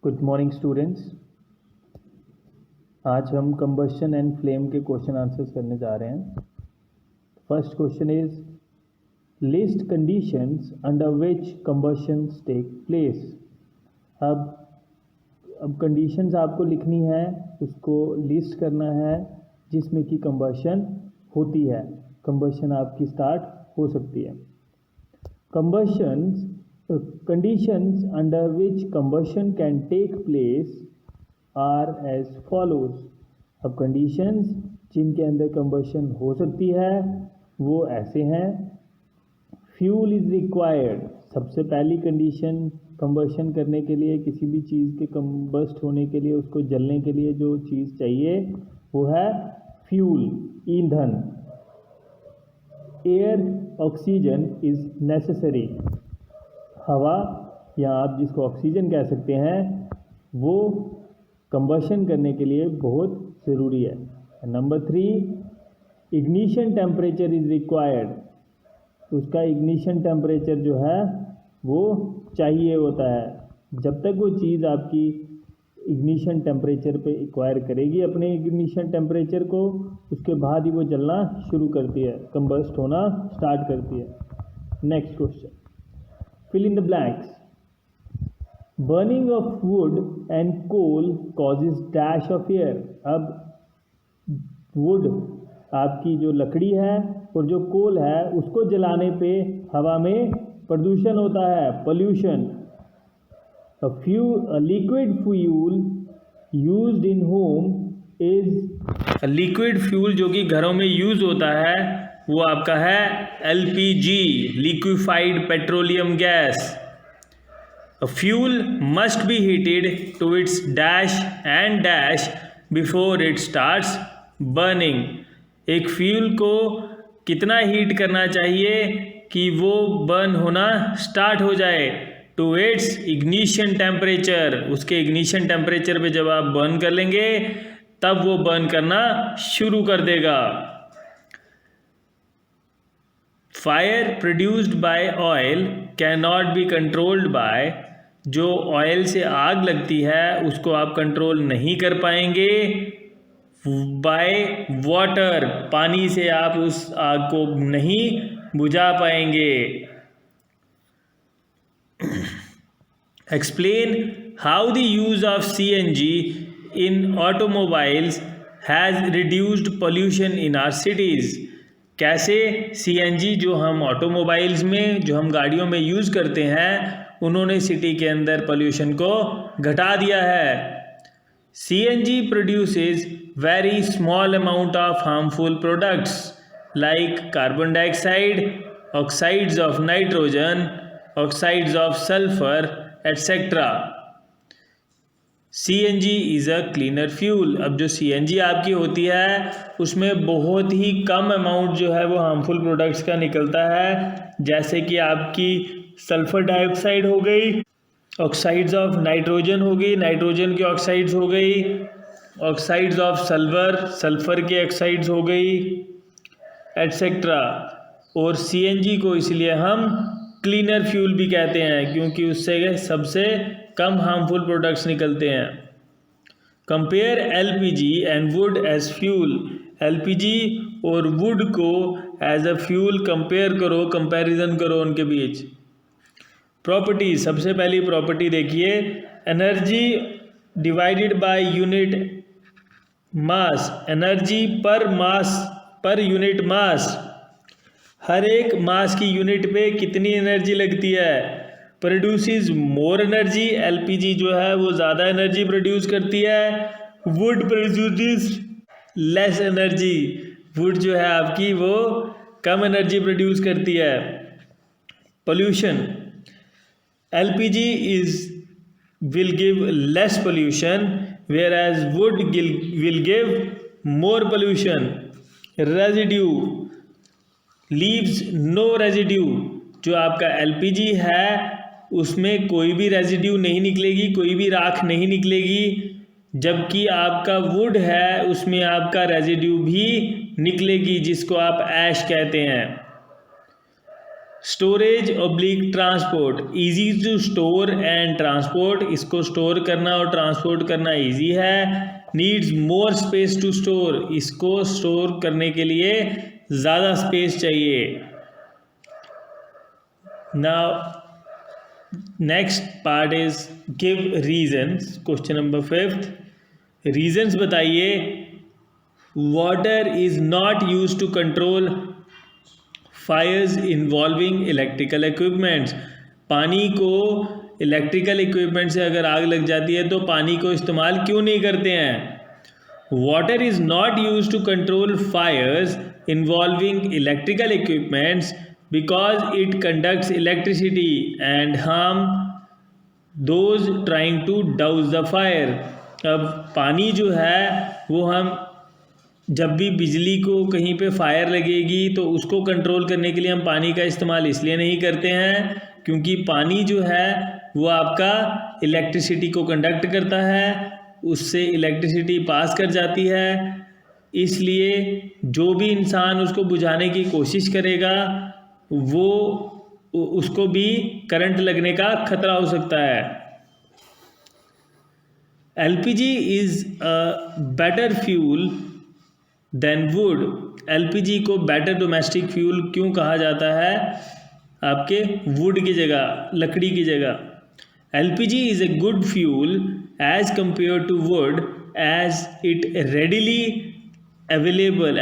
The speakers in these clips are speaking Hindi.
Good morning students. आज हम कंबशन एंड फ्लेम के क्वेश्चन आंसर्स करने जा रहे हैं। First question is list conditions under which combustions take place. अब कंडीशंस आपको लिखनी है, उसको लिस्ट करना है जिसमें कि कंबशन होती है, कंबशन आपकी स्टार्ट हो सकती है। Conditions under which combustion can take place are as follows। अब conditions जिनके अंदर combustion हो सकती है वो ऐसे हैं। फ्यूल इज रिक्वायर्ड, सबसे पहली कंडीशन कंबशन करने के लिए, किसी भी चीज़ के कंबस्ट होने के लिए, उसको जलने के लिए जो चीज़ चाहिए वो है फ्यूल, ईंधन। एयर ऑक्सीजन इज नेसेसरी, हवा या आप जिसको ऑक्सीजन कह सकते हैं वो कंबशन करने के लिए बहुत ज़रूरी है। Number 3, ignition temperature is required, उसका इग्निशन टेम्परेचर जो है वो चाहिए होता है। जब तक वो चीज़ आपकी इग्निशन टेम्परेचर पे एक्वायर करेगी अपने इग्निशन टेम्परेचर को, उसके बाद ही वो जलना शुरू करती है, कंबस्ट होना स्टार्ट करती है। Next question, fill in the blanks। burning of wood and coal causes dash of air। अब wood आपकी जो लकड़ी है और जो कोल है उसको जलाने पे हवा में प्रदूषण होता है, pollution. a liquid fuel used in home is liquid fuel जो कि घरों में यूज होता है वो आपका है LPG, liquefied petroleum gas. Fuel must be heated to its dash and dash before it starts burning. एक फ्यूल को कितना हीट करना चाहिए कि वो बर्न होना स्टार्ट हो जाए? टू इट्स इग्निशन टेम्परेचर, उसके इग्निशन टेम्परेचर पे जब आप बर्न कर लेंगे तब वो बर्न करना शुरू कर देगा। Fire produced by oil can not be controlled by, जो ऑयल से आग लगती है उसको आप कंट्रोल नहीं कर पाएंगे बाय वाटर, पानी से आप उस आग को नहीं बुझा पाएंगे। Explain how the use of CNG in automobiles has reduced pollution in our cities. कैसे CNG जो हम ऑटोमोबाइल्स में, जो हम गाड़ियों में यूज़ करते हैं, उन्होंने सिटी के अंदर पोल्यूशन को घटा दिया है। CNG produces very small amount of harmful products like carbon dioxide, oxides of nitrogen, oxides of sulfur, etc. CNG is a cleaner fuel. अब जो CNG आपकी होती है उसमें बहुत ही कम अमाउंट जो है वो हार्मफुल प्रोडक्ट्स का निकलता है, जैसे कि आपकी सल्फर डाइऑक्साइड हो गई, ऑक्साइड्स ऑफ नाइट्रोजन हो गई, नाइट्रोजन की ऑक्साइड्स हो गई, ऑक्साइड्स ऑफ सल्फर, सल्फर की ऑक्साइड्स हो गई, एट्सेट्रा। और CNG को इसलिए हम क्लीनर फ्यूल भी कहते हैं क्योंकि उससे सबसे कम हार्मफुल प्रोडक्ट्स निकलते हैं। Compare LPG and wood as fuel. LPG और वुड को एज अ फ्यूल कंपेयर करो, कंपैरिजन करो उनके बीच। प्रॉपर्टी, सबसे पहली प्रॉपर्टी देखिए, energy divided by unit mass, energy per mass per unit mass, हर एक मास की यूनिट पे कितनी एनर्जी लगती है। प्रोड्यूसेस मोर एनर्जी, LPG जो है वो ज़्यादा एनर्जी प्रोड्यूस करती है। Would produces less energy, would जो है आपकी वो कम एनर्जी प्रोड्यूस करती है। Pollution, LPG will give less pollution whereas wood will give more pollution। residue leaves no residue, जो आपका LPG है उसमें कोई भी रेजिड्यू नहीं निकलेगी, कोई भी राख नहीं निकलेगी, जबकि आपका वुड है उसमें आपका रेजिड्यू भी निकलेगी जिसको आप ऐश कहते हैं। Storage oblique transport, easy to store and transport, इसको स्टोर करना और ट्रांसपोर्ट करना इजी है। Needs more space to store, इसको स्टोर करने के लिए ज़्यादा स्पेस चाहिए। Now next part is give reasons. Question number 5, reasons बताइए। Water is not used to control fires involving electrical equipments, पानी को इलेक्ट्रिकल इक्विपमेंट से अगर आग लग जाती है तो पानी को इस्तेमाल क्यों नहीं करते हैं। Water is not used to control fires involving electrical equipments because it conducts electricity and harm those trying to douse the fire. अब पानी जो है वो हम जब भी बिजली को कहीं पे फायर लगेगी तो उसको कंट्रोल करने के लिए हम पानी का इस्तेमाल इसलिए नहीं करते हैं क्योंकि पानी जो है वो आपका इलेक्ट्रिसिटी को कंडक्ट करता है, उससे इलेक्ट्रिसिटी पास कर जाती है, इसलिए जो भी इंसान उसको बुझाने की कोशिश करेगा वो उसको भी करंट लगने का खतरा हो सकता है। LPG is a better fuel than wood, LPG को बेटर डोमेस्टिक फ्यूल क्यों कहा जाता है आपके वुड की जगह, लकड़ी की जगह। LPG is a good fuel as compare to wood as it readily available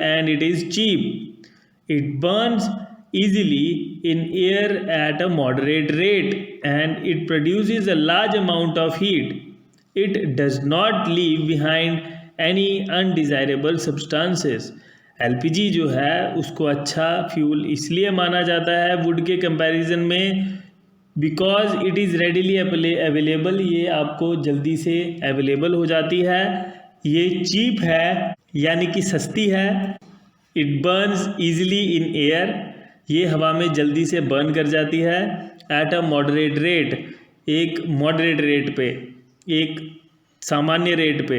and it is cheap. It burns easily in air at a moderate rate and it produces a large amount of heat. It does not leave behind any undesirable substances. LPG जो है उसको अच्छा फ्यूल इसलिए माना जाता है वुड के कंपैरिजन में because it is readily available, ये आपको जल्दी से अवेलेबल हो जाती है, ये चीप है यानी कि सस्ती है। It Burns easily in air, ये हवा में जल्दी से बर्न कर जाती है। एट अ मॉडरेट रेट, एक मॉडरेट रेट पे, एक सामान्य रेट पे।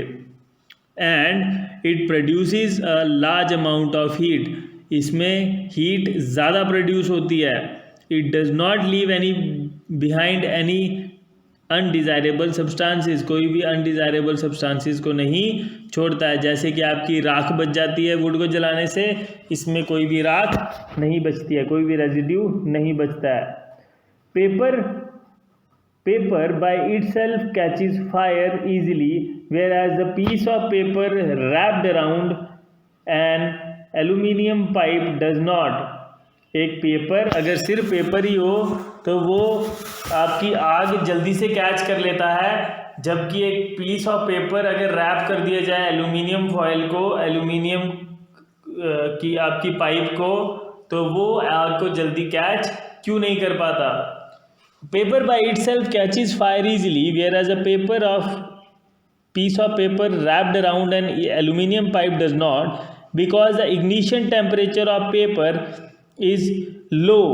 And it produces a large amount of heat, इसमें हीट ज़्यादा प्रोड्यूस होती है। It does not leave any behind any undesirable substances, कोई भी अनडिज़ायरेबल सब्सटेंसेस को नहीं छोड़ता है। जैसे कि आपकी राख बच जाती है वुड को जलाने से, इसमें कोई भी राख नहीं बचती है, कोई भी रेजिड्यू नहीं बचता है। Paper by itself catches fire easily, whereas the piece of paper wrapped around an aluminium pipe does not. एक पेपर, अगर सिर्फ पेपर ही हो तो वो आपकी आग जल्दी से कैच कर लेता है, जबकि एक पीस ऑफ पेपर अगर रैप कर दिया जाए एल्यूमिनियम फॉयल को, एल्यूमिनियम की आपकी पाइप को, तो वो आग को जल्दी कैच क्यों नहीं कर पाता। Paper by itself catches fire easily, whereas a piece of paper wrapped around an aluminium pipe does not, because the ignition temperature of paper is low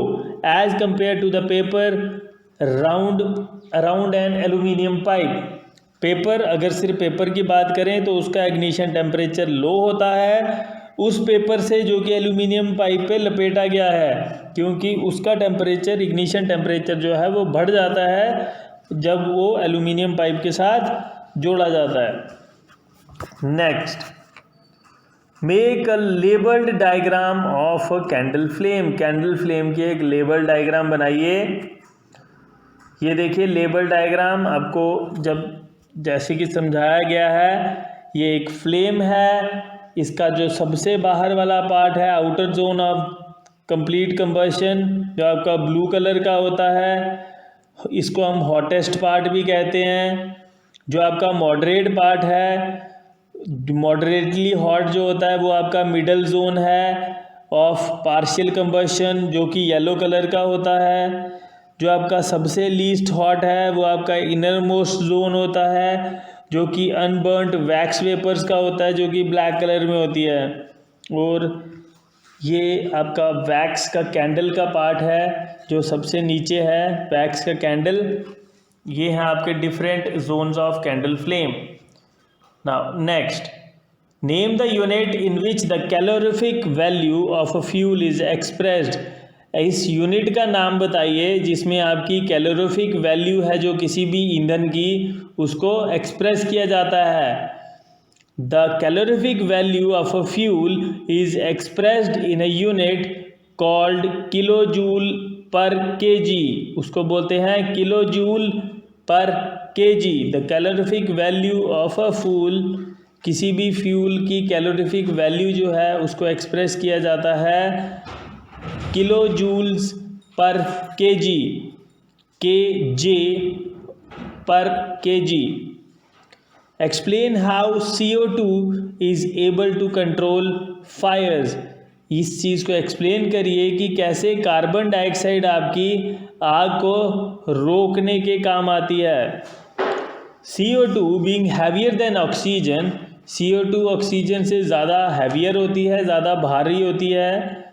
as compared to the paper around an aluminium pipe. Paper, अगर सिर्फ पेपर की बात करें तो उसका इग्निशन टेम्परेचर लो होता है उस पेपर से जो कि एल्यूमिनियम पाइप पे लपेटा गया है, क्योंकि उसका टेम्परेचर, इग्निशन टेम्परेचर जो है वो बढ़ जाता है जब वो एल्यूमिनियम पाइप के साथ जोड़ा जाता है। Next, make a labelled diagram of a candle flame, candle flame की एक लेबल डायग्राम बनाइए। ये देखिए लेबल डायग्राम आपको जब जैसे कि समझाया गया है, ये एक फ्लेम है, इसका जो सबसे बाहर वाला पार्ट है outer zone of complete combustion, जो आपका ब्लू कलर का होता है, इसको हम हॉटेस्ट पार्ट भी कहते हैं। जो आपका मॉडरेट पार्ट है, मॉडरेटली हॉट जो होता है वो आपका मिडल जोन है ऑफ पार्शियल कंबशन, जो कि येलो कलर का होता है। जो आपका सबसे लीस्ट हॉट है वो आपका इनर मोस्ट जोन होता है, जो कि अनबर्नट वैक्स वेपर्स का होता है, जो कि ब्लैक कलर में होती है। और ये आपका वैक्स का कैंडल का पार्ट है जो सबसे नीचे है, वैक्स का कैंडल। ये हैं आपके different zones of candle flame. Now next, name the unit in which the calorific value of a fuel is expressed. इस यूनिट का नाम बताइए जिसमें आपकी कैलोरीफिक वैल्यू है जो किसी भी ईंधन की, उसको एक्सप्रेस किया जाता है। The calorific value of a fuel is expressed in a unit called kilo joule पर केजी। उसको बोलते हैं किलो जूल पर KG. The calorific value of a fuel, किसी भी फ्यूल की कैलोरीफिक वैल्यू जो है उसको एक्सप्रेस किया जाता है kilo joules per KG, K J per KG. Explain how CO2 is able to control fires. इस चीज़ को एक्सप्लेन करिए कि कैसे कार्बन डाइऑक्साइड आपकी आग को रोकने के काम आती है। CO2 being heavier than oxygen, CO2 oxygen से ज़्यादा हैवियर होती है, ज़्यादा भारी होती है।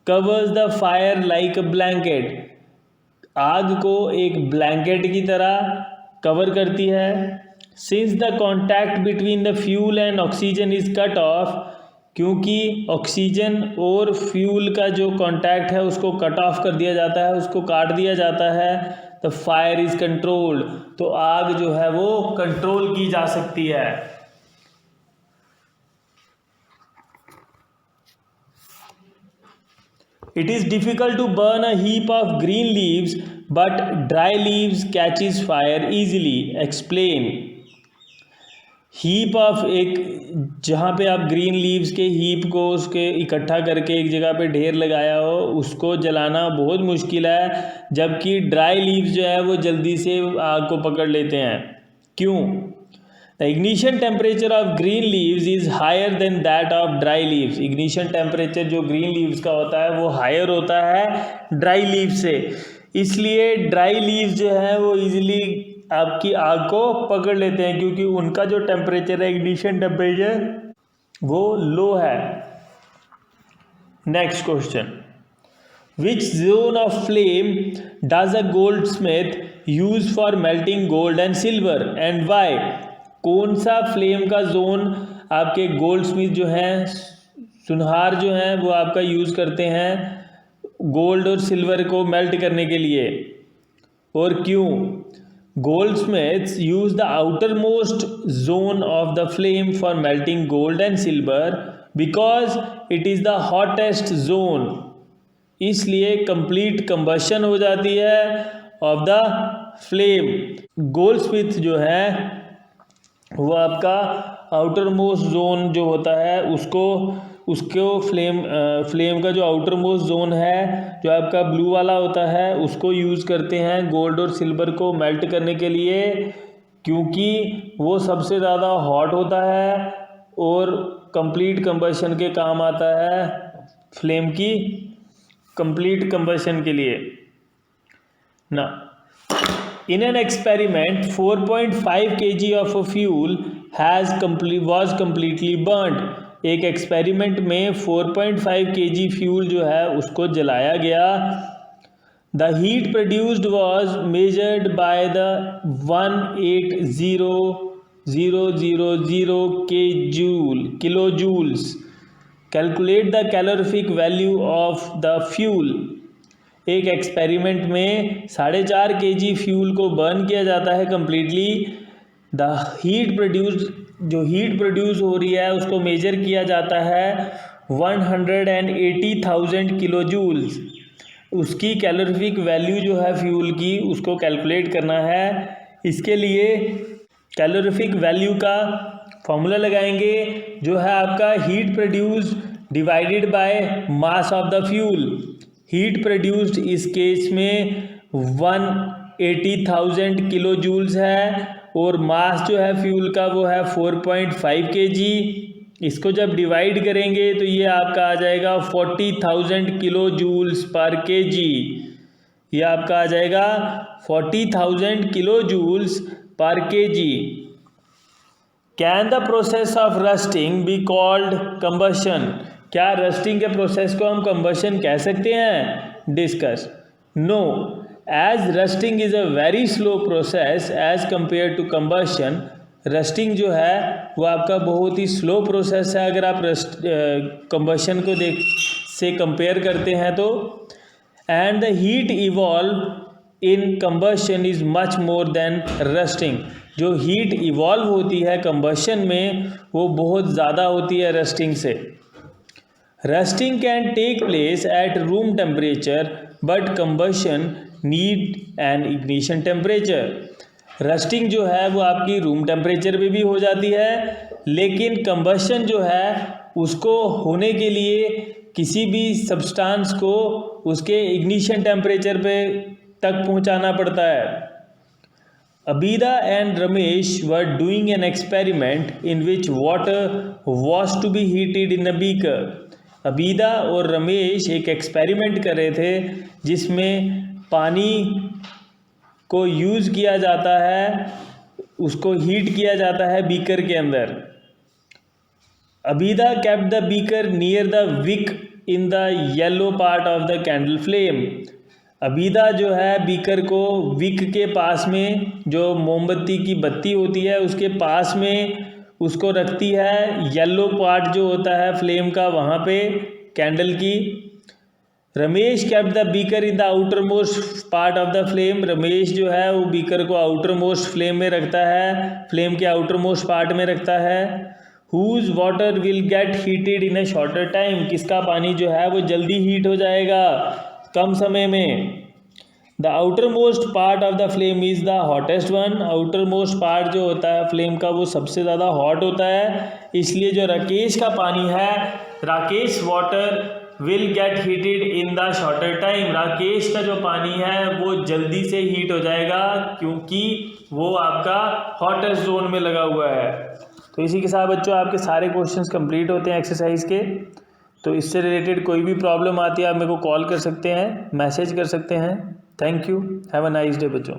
Covers the fire like a blanket, आग को एक ब्लैंकेट की तरह कवर करती है। Since the contact between the fuel and oxygen is cut off, क्योंकि ऑक्सीजन और फ्यूल का जो कॉन्टैक्ट है उसको कट ऑफ कर दिया जाता है, उसको काट दिया जाता है, द फायर इज कंट्रोल्ड, तो आग जो है वो कंट्रोल की जा सकती है। It is difficult to burn a heap of green leaves, but dry leaves catches fire easily. Explain. Heap of, एक जहाँ पे आप ग्रीन लीव्स के हीप को उसके इकट्ठा करके एक जगह पे ढेर लगाया हो, उसको जलाना बहुत मुश्किल है, जबकि ड्राई लीव्स जो है वो जल्दी से आग को पकड़ लेते हैं। क्यों? The ignition temperature of green leaves is higher than that of dry leaves. Ignition temperature जो ग्रीन लीव्स का होता है वो हायर होता है ड्राई लीव्स से, इसलिए ड्राई लीव्स जो है वो इजीली आपकी आग को पकड़ लेते हैं, क्योंकि उनका जो टेम्परेचर है, इग्निशन टेम्परेचर, वो लो है। Next question, which zone of flame does a goldsmith use for melting gold and silver and why. कौन सा फ्लेम का जोन आपके गोल्ड स्मिथ जो हैं, सुनहार जो हैं, वो आपका यूज़ करते हैं गोल्ड और सिल्वर को मेल्ट करने के लिए, और क्यों? Goldsmiths use the outermost zone of the flame for melting gold and silver because it is the hottest zone. इसलिए complete combustion हो जाती है of the flame. Goldsmith जो है वो आपका आउटर मोस्ट जोन जो होता है उसको फ्लेम का जो आउटर मोस्ट जोन है जो आपका ब्लू वाला होता है उसको यूज़ करते हैं गोल्ड और सिल्वर को मेल्ट करने के लिए, क्योंकि वो सबसे ज़्यादा हॉट होता है और कंप्लीट कंबशन के काम आता है, फ्लेम की कंप्लीट कंबशन के लिए ना। In an experiment, 4.5 kg of a fuel was completely burnt. एक एक्सपेरिमेंट में 4.5 kg फ्यूल जो है उसको जलाया गया। The heat produced was measured by the 180,000 kilojoules. Calculate the calorific value of the fuel. एक एक्सपेरिमेंट में 4.5 kg फ्यूल को बर्न किया जाता है कम्प्लीटली। द हीट प्रोड्यूस हो रही है उसको मेजर किया जाता है 180,000 किलो जूल्स। उसकी कैलोरीफिक वैल्यू जो है फ्यूल की उसको कैलकुलेट करना है। इसके लिए कैलोरीफिक वैल्यू का फॉर्मूला लगाएंगे जो है आपका heat produce divided by mass of the fuel. Heat produced इस केस में 180,000 किलो जूल्स है और मास जो है फ्यूल का वो है 4.5 kg। इसको जब डिवाइड करेंगे तो ये आपका आ जाएगा 40,000 किलो जूल्स पर केजी। ये आपका आ जाएगा 40,000 kilo joules per KG. Can the process of rusting be called combustion. क्या रस्टिंग के प्रोसेस को हम कंबशन कह सकते हैं? Discuss. No, as rusting is a very slow process as compare to combustion, rusting जो है वो आपका बहुत ही स्लो प्रोसेस है अगर आप कंबशन को से कंपेयर करते हैं तो। And the heat evolve in combustion is much more than rusting. जो हीट इवॉल्व होती है कंबशन में वो बहुत ज़्यादा होती है रस्टिंग से। Rusting can take place at room temperature but combustion need an ignition temperature. Rusting जो है वो आपकी रूम टेम्परेचर पे भी हो जाती है, लेकिन कंबशन जो है उसको होने के लिए किसी भी सब्सटेंस को उसके इग्निशन टेम्परेचर पे तक पहुंचाना पड़ता है। Abida and Ramesh were doing an experiment in which water was to be heated in a beaker. Abida और रमेश एक एक्सपेरिमेंट कर रहे थे जिसमें पानी को यूज़ किया जाता है, उसको हीट किया जाता है बीकर के अंदर। Abida kept the beaker near the wick in the yellow part of the candle flame. Abida जो है बीकर को विक के पास में, जो मोमबत्ती की बत्ती होती है उसके पास में उसको रखती है। येलो पार्ट जो होता है फ्लेम का वहाँ पे कैंडल की। Ramesh kept the beaker in the outer most part of the flame. Ramesh जो है वो बीकर को आउटर मोस्ट फ्लेम में रखता है, फ्लेम के आउटर मोस्ट पार्ट में रखता है। Whose water will get heated in a shorter time. किसका पानी जो है वो जल्दी हीट हो जाएगा कम समय में। The outer most part of the flame is the hottest one. Outer most part जो होता है फ्लेम का वो सबसे ज़्यादा हॉट होता है, इसलिए जो राकेश का पानी है, Rakesh water will get heated in the shorter time. Rakesh का जो पानी है वो जल्दी से हीट हो जाएगा क्योंकि वो आपका हॉटेस्ट जोन में लगा हुआ है। तो इसी के साथ बच्चों आपके सारे क्वेश्चंस कंप्लीट होते हैं एक्सरसाइज के। तो इससे रिलेटेड कोई भी प्रॉब्लम आती है आप मेरे को कॉल कर सकते हैं, मैसेज कर सकते हैं। Thank you, have a nice day बच्चों।